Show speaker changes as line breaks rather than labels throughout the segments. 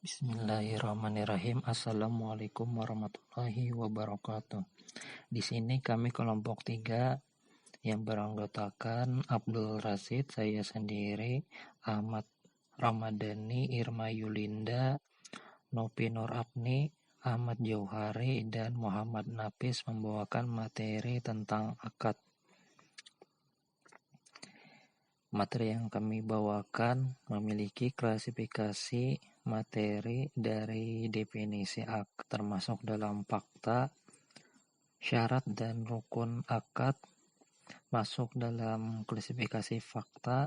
Bismillahirrahmanirrahim. Assalamualaikum warahmatullahi wabarakatuh. Di sini kami kelompok 3 yang beranggotakan Abdul Rasid, saya sendiri, Ahmad Ramadhani, Irma Yulinda, Nopi Nur Apni, Ahmad Jauhari, dan Muhammad Nafis membawakan materi tentang akad. Materi yang kami bawakan memiliki klasifikasi materi dari definisi akad, termasuk dalam fakta, syarat dan rukun akad, masuk dalam klasifikasi fakta,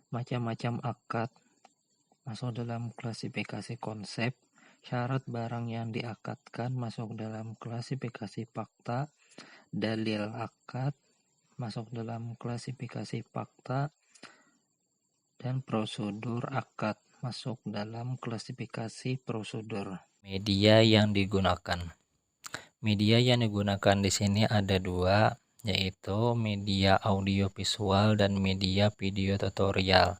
macam-macam akad, masuk dalam klasifikasi konsep, syarat barang yang diakadkan, masuk dalam klasifikasi fakta, dalil akad, masuk dalam klasifikasi fakta, dan prosedur akad masuk dalam klasifikasi prosedur. Media yang digunakan. Media yang digunakan di sini ada 2, yaitu media audiovisual dan media video tutorial.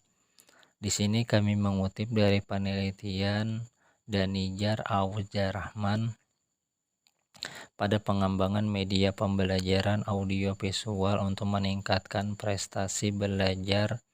Di sini kami mengutip dari penelitian Danijar Auzarrahman pada pengembangan media pembelajaran audiovisual untuk meningkatkan prestasi belajar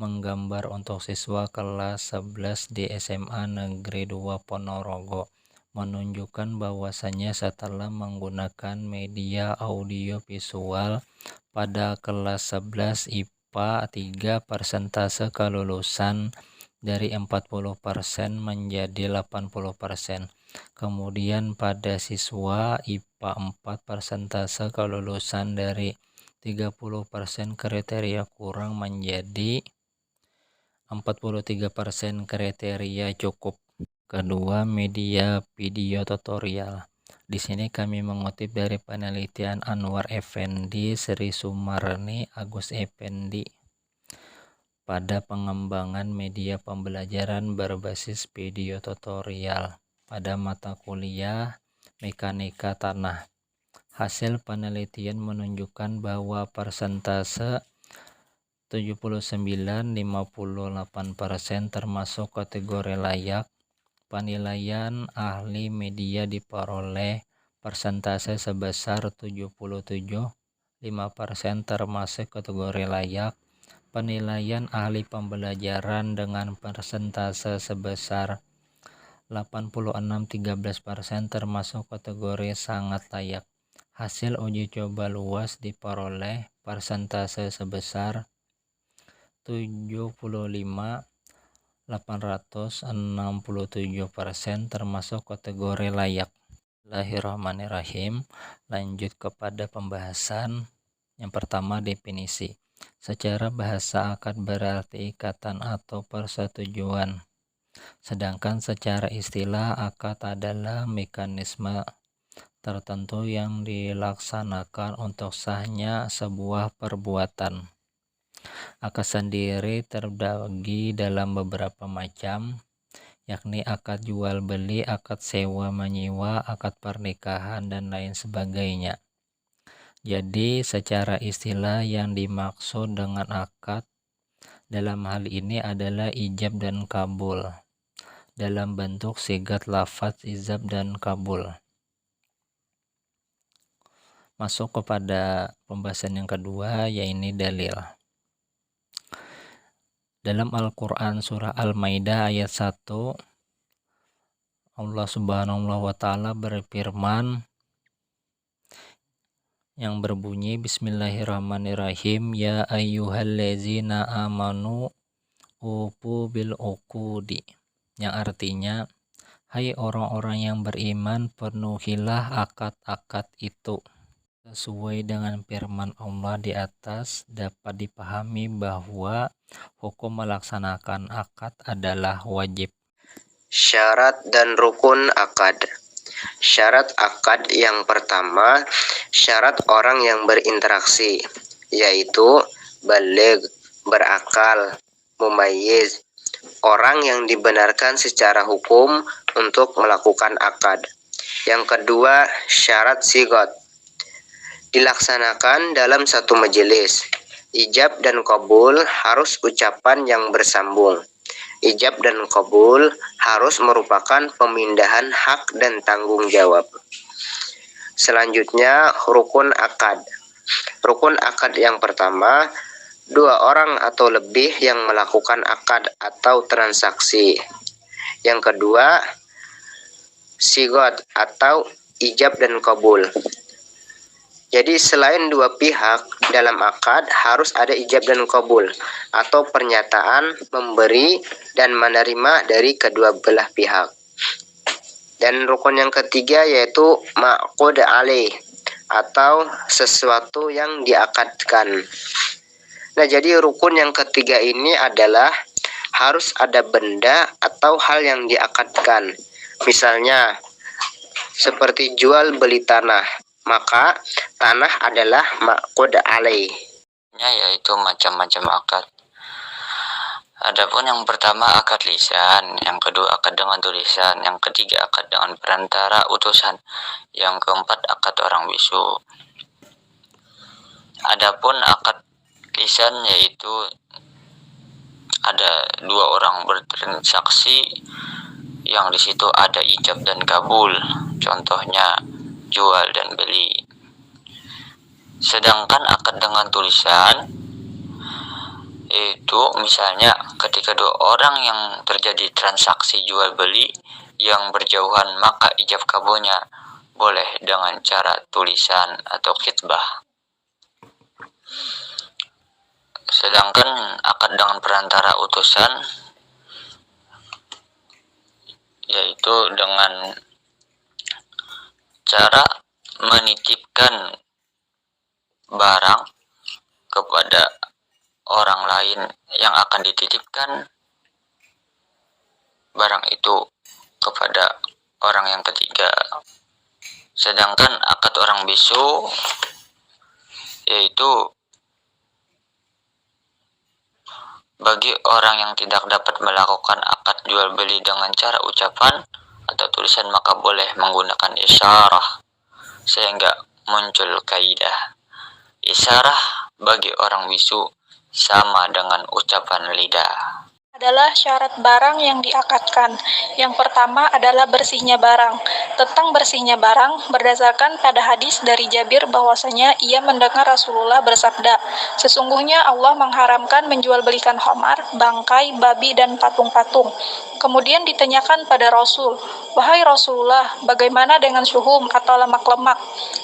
menggambar untuk siswa kelas 11 di SMA Negeri 2 Ponorogo, menunjukkan bahwasannya setelah menggunakan media audiovisual pada kelas 11 IPA 3 persentase kelulusan dari 40% menjadi 80%. Kemudian pada siswa IPA 4 persentase kelulusan dari 30% kriteria kurang menjadi 43% kriteria cukup. Kedua, media video tutorial. Di sini kami mengutip dari penelitian Anwar Effendi, Sri Sumarni, Agus Effendi pada pengembangan media pembelajaran berbasis video tutorial pada mata kuliah Mekanika Tanah. Hasil penelitian menunjukkan bahwa persentase 79-58% termasuk kategori layak. Penilaian ahli media diperoleh persentase sebesar 77,5% termasuk kategori layak. Penilaian ahli pembelajaran dengan persentase sebesar 86,13% termasuk kategori sangat layak. Hasil uji coba luas diperoleh persentase sebesar 75,867% termasuk kategori layak. Bismillahirrahmanirrahim. Lanjut kepada pembahasan. Yang pertama, definisi. Secara bahasa akad berarti ikatan atau persetujuan. Sedangkan secara istilah akad adalah mekanisme tertentu yang dilaksanakan untuk sahnya sebuah perbuatan. Akad sendiri terbagi dalam beberapa macam, yakni akad jual beli, akad sewa menyewa, akad pernikahan, dan lain sebagainya. Jadi secara istilah yang dimaksud dengan akad dalam hal ini adalah ijab dan kabul dalam bentuk sigat lafaz ijab dan kabul. Masuk kepada pembahasan yang kedua, yaitu dalil. Dalam Al-Quran surah Al-Maidah ayat 1, Allah Subhanahu wa Ta'ala berfirman yang berbunyi Bismillahirrahmanirrahim, Ya ayyuhallazina amanu ufu bil uqudi, yang artinya, hai orang-orang yang beriman, penuhilah akad-akad itu. Sesuai dengan firman Allah di atas, dapat dipahami bahwa hukum melaksanakan akad adalah wajib.
Syarat dan rukun akad. Syarat akad yang pertama, syarat orang yang berinteraksi, yaitu baligh, berakal, mumayyiz, orang yang dibenarkan secara hukum untuk melakukan akad. Yang kedua, syarat sigot, dilaksanakan dalam satu majelis. Ijab dan kabul harus ucapan yang bersambung. ijab dan qabul harus merupakan pemindahan hak dan tanggung jawab. Selanjutnya, rukun akad. Rukun akad yang pertama, dua orang atau lebih yang melakukan akad atau transaksi. Yang kedua, sigot atau ijab dan qabul. Jadi selain dua pihak dalam akad harus ada ijab dan qabul atau pernyataan memberi dan menerima dari kedua belah pihak. Dan rukun yang ketiga yaitu ma'qud alaih atau sesuatu yang diakadkan. Nah, jadi rukun yang ketiga ini adalah harus ada benda atau hal yang diakadkan. Misalnya seperti jual beli tanah, maka tanah adalah ma'qud alaih.
Yaitu macam-macam akad. Adapun yang pertama akad lisan, yang kedua akad dengan tulisan, yang ketiga akad dengan perantara utusan, yang keempat akad orang bisu. Adapun akad lisan yaitu ada dua orang bertransaksi yang di situ ada ijab dan kabul, contohnya jual dan beli. Sedangkan akad dengan tulisan itu misalnya ketika dua orang yang terjadi transaksi jual beli yang berjauhan, maka ijab kabulnya boleh dengan cara tulisan atau khitbah. Sedangkan akad dengan perantara utusan yaitu dengan cara menitipkan barang kepada orang lain yang akan dititipkan barang itu kepada orang yang ketiga. Sedangkan akad orang bisu yaitu bagi orang yang tidak dapat melakukan akad jual beli dengan cara ucapan atau tulisan, maka boleh menggunakan isyarah sehingga muncul kaidah. Isyarah bagi orang bisu sama dengan ucapan lidah.
Adalah syarat barang yang diakadkan. Yang pertama adalah bersihnya barang. Tentang bersihnya barang, berdasarkan pada hadis dari Jabir bahwasanya ia mendengar Rasulullah bersabda, sesungguhnya Allah mengharamkan menjual belikan khamar, bangkai, babi, dan patung-patung. Kemudian ditanyakan pada Rasul, wahai Rasulullah, bagaimana dengan syuhum atau lemak-lemak?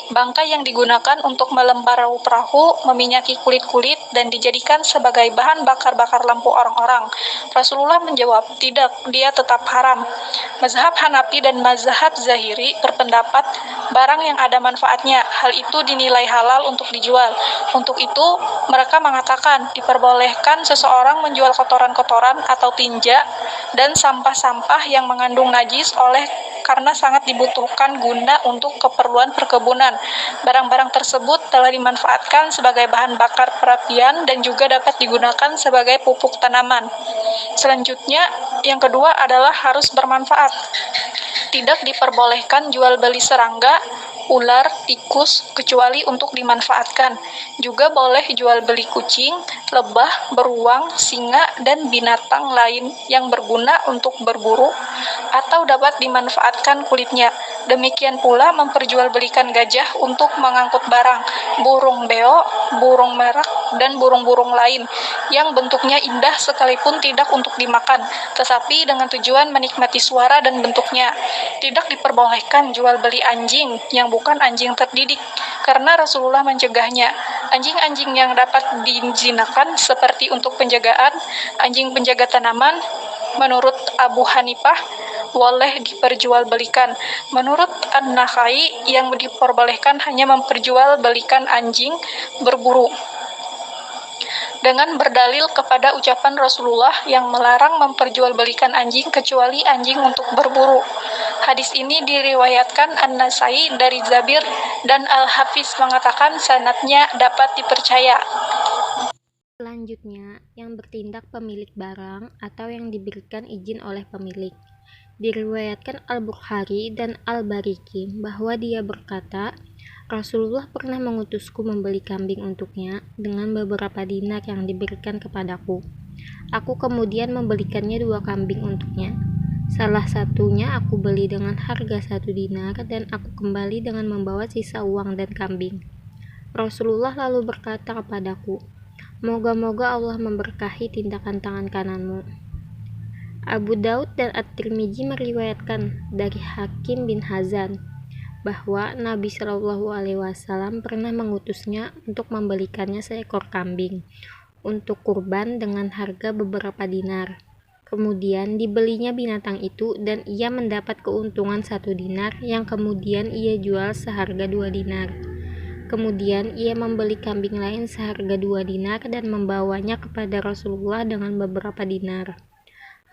Bangkai yang digunakan untuk melempar perahu, meminyaki kulit-kulit, dan dijadikan sebagai bahan bakar-bakar lampu orang-orang. Rasulullah menjawab, tidak, dia tetap haram. Mazhab Hanafi dan mazhab Zahiri berpendapat barang yang ada manfaatnya, hal itu dinilai halal untuk dijual. Untuk itu, mereka mengatakan diperbolehkan seseorang menjual kotoran-kotoran atau tinja dan sampah-sampah yang mengandung najis karena sangat dibutuhkan guna untuk keperluan perkebunan. Barang-barang tersebut telah dimanfaatkan sebagai bahan bakar perapian dan juga dapat digunakan sebagai pupuk tanaman. Selanjutnya, yang kedua adalah harus bermanfaat. Tidak diperbolehkan jual beli serangga, ular, tikus, kecuali untuk dimanfaatkan. Juga boleh jual beli kucing, lebah, beruang, singa, dan binatang lain yang berguna untuk berburu atau dapat dimanfaatkan kulitnya. Demikian pula memperjualbelikan gajah untuk mengangkut barang, burung beo, burung merak, dan burung-burung lain yang bentuknya indah sekalipun tidak untuk dimakan, tetapi dengan tujuan menikmati suara dan bentuknya. Tidak diperbolehkan jual beli anjing yang bukan anjing terdidik, karena Rasulullah mencegahnya. Anjing-anjing yang dapat dijinakan seperti untuk penjagaan, anjing penjaga tanaman, menurut Abu Hanifah, boleh diperjualbelikan. Menurut An-Nakhai, yang diperbolehkan hanya memperjualbelikan anjing berburu. Dengan berdalil kepada ucapan Rasulullah yang melarang memperjualbelikan anjing kecuali anjing untuk berburu. Hadis ini diriwayatkan An-Nasai dari Jabir dan Al-Hafiz mengatakan sanadnya dapat dipercaya.
Selanjutnya, yang bertindak pemilik barang atau yang diberikan izin oleh pemilik. Diriwayatkan Al-Bukhari dan Al-Bariki bahwa dia berkata, Rasulullah pernah mengutusku membeli kambing untuknya dengan beberapa dinar yang diberikan kepadaku. Aku kemudian membelikannya 2 kambing untuknya. Salah satunya aku beli dengan harga 1 dinar dan aku kembali dengan membawa sisa uang dan kambing. Rasulullah lalu berkata kepadaku, "Moga-moga Allah memberkahi tindakan tangan kananmu." Abu Daud dan At-Tirmidzi meriwayatkan dari Hakim bin Hazan bahwa Nabi Shallallahu Alaihi Wasallam pernah mengutusnya untuk membelikannya seekor kambing untuk kurban dengan harga beberapa dinar. Kemudian dibelinya binatang itu dan ia mendapat keuntungan 1 dinar yang kemudian ia jual seharga 2 dinar. Kemudian ia membeli kambing lain seharga 2 dinar dan membawanya kepada Rasulullah dengan beberapa dinar.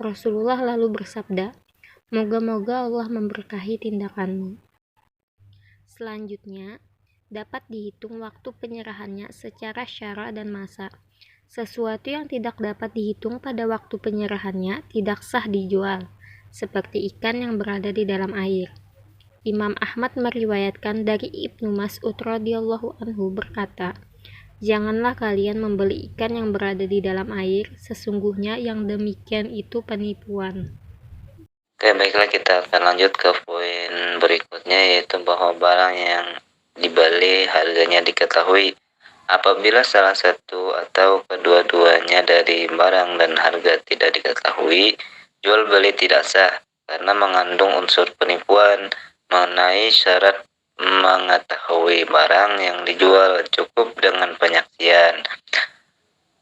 Rasulullah lalu bersabda, "Moga-moga Allah memberkahi tindakanmu." Selanjutnya, dapat dihitung waktu penyerahannya secara syara dan masa. Sesuatu yang tidak dapat dihitung pada waktu penyerahannya tidak sah dijual, seperti ikan yang berada di dalam air. Imam Ahmad meriwayatkan dari Ibnu Mas'ud radhiyallahu anhu berkata, "Janganlah kalian membeli ikan yang berada di dalam air, sesungguhnya yang demikian itu penipuan."
Oke, baiklah, kita akan lanjut ke poin berikutnya, yaitu bahwa barang yang dibeli harganya diketahui. Apabila salah satu atau kedua-duanya dari barang dan harga tidak diketahui, jual beli tidak sah karena mengandung unsur penipuan. Mengenai syarat mengetahui barang yang dijual, cukup dengan penyaksian.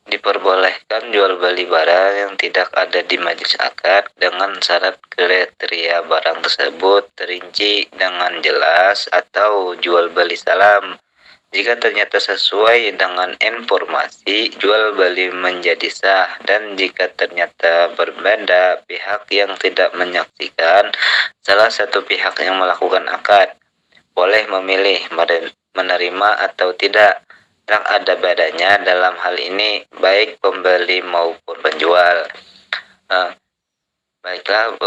Diperbolehkan jual beli barang yang tidak ada di majelis akad dengan syarat kriteria barang tersebut terinci dengan jelas atau jual beli salam. Jika ternyata sesuai dengan informasi, jual beli menjadi sah, dan jika ternyata berbeda pihak yang tidak menyaksikan salah satu pihak yang melakukan akad, boleh memilih menerima atau tidak. Tak ada bedanya dalam hal ini baik pembeli maupun penjual. Baiklah,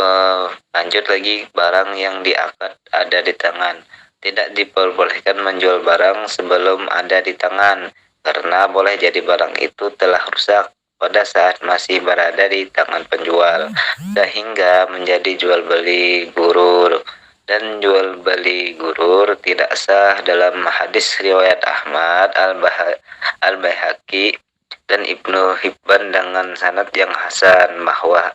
lanjut lagi, barang yang diakad ada di tangan. Tidak diperbolehkan menjual barang sebelum ada di tangan, karena boleh jadi barang itu telah rusak pada saat masih berada di tangan penjual, sehingga menjadi jual beli gurur. Dan jual beli gurur tidak sah dalam hadis riwayat Ahmad, Al-Baihaqi, dan Ibnu Hibban dengan sanad yang hasan bahwa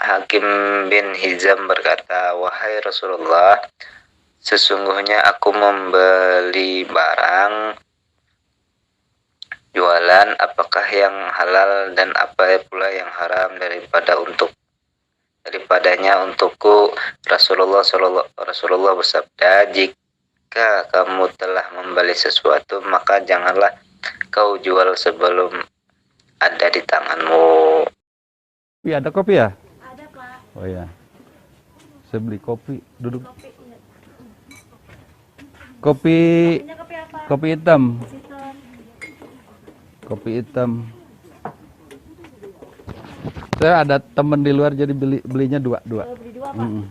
Hakim bin Hizam berkata, "Wahai Rasulullah, sesungguhnya aku membeli barang jualan, apakah yang halal dan apa pula yang haram daripadanya untukku?" Rasulullah bersabda, "Jika kamu telah membeli sesuatu, maka janganlah kau jual sebelum ada di tanganmu."
Ada kopi ya?
Ada, Pak.
Oh ya. Saya beli kopi, duduk. Kopi
Kopi apa?
kopi hitam.
Sistem.
Kopi hitam. Saya ada temen di luar jadi belinya dua.
Beli 2, Pak.
Mm.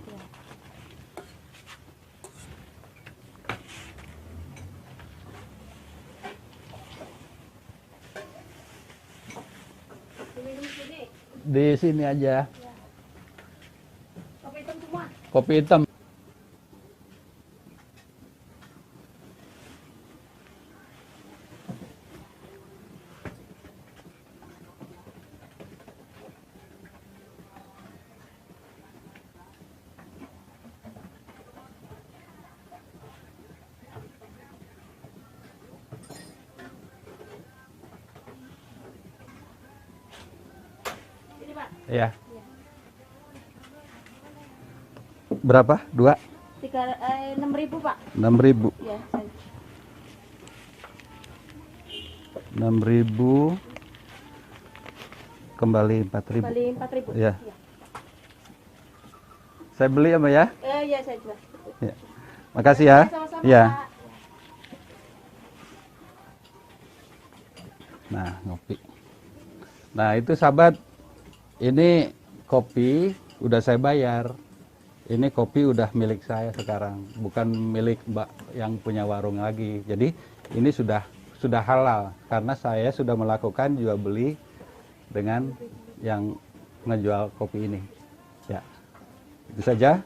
Di sini aja.
Kopi hitam semua.
Kopi hitam.
Ini, Pak.
Ya. Berapa?
6.000, Pak.
6.000.
Ya,
6.000 kembali 4.000.
kembali 4.000.
Iya. Saya beli ya, Mbak ya?
Iya, saya jual.
Ya. Makasih ya.
Sama-sama,
Iya.
Pak.
Nah, ngopi. Nah, itu sahabat, ini kopi udah saya bayar. Ini kopi udah milik saya sekarang, bukan milik Mbak yang punya warung lagi. Jadi ini sudah sudah halal karena saya sudah melakukan jual beli dengan yang ngejual kopi ini. Ya, itu saja.